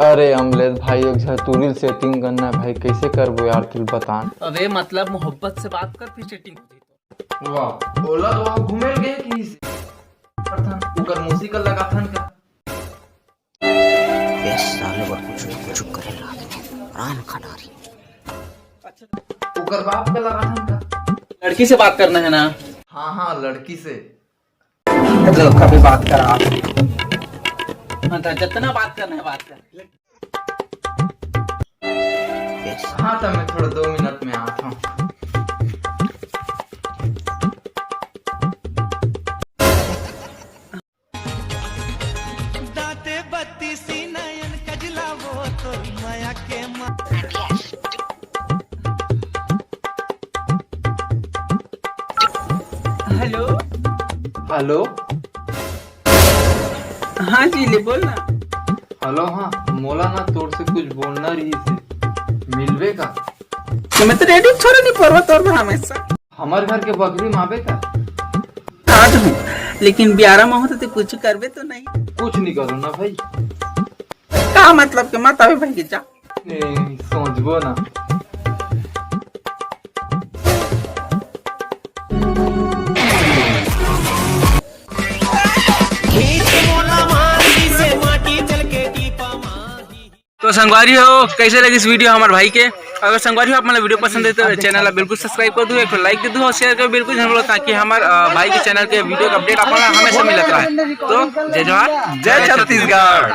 अरे अमलेश भाई एक झतूरिल सेटिंग करना है भाई, कैसे करबो यार तू बता। अरे मतलब मोहब्बत से बात कर फिर सेटिंग होती तो। वाह बोला तो आप घूमे गए कहीं से प्रथन उकर मूसिकल लगा थन का ये साले बहुत कुछ करेगा आराम खाना रही। अच्छा उकर बाप का लगा थन का लड़की से बात करना है ना। हाँ लड़की से तो कभी बात कर आप। हाँ तो जितना बात करना है बात कर। हाँ तो मैं थोड़ा 2 मिनट में आता हूँ। दाते बत्ती सी नयन कजला वो तो माया के हेलो हेलो हाँ जी ले बोल ना। हेलो हाँ मोला ना तोर से कुछ बोलना रही से मिलवे का। तो मैं तो रेडी छोड़ नहीं पर्वत और हमेशा हमारे घर के बकरी मावे का आज हूँ, लेकिन 11 में हो तो कुछ करबे तो नहीं। कुछ नहीं करो ना भाई। का मतलब के मत आवे भाई के जा। सोचबो ना तो संगवारी हो कैसे लगी इस वीडियो हमारे भाई के। अगर संगवारी हो आप मतलब वीडियो पसंद है तो चैनल ला बिल्कुल सब्सक्राइब कर दो, एक लाइक दे दो और शेयर कर बिल्कुल जरूर, ताकि हमारे भाई के चैनल के वीडियो का अपडेट आपको हमेशा मिलता रहे। तो जय जवाहर जय छत्तीसगढ़।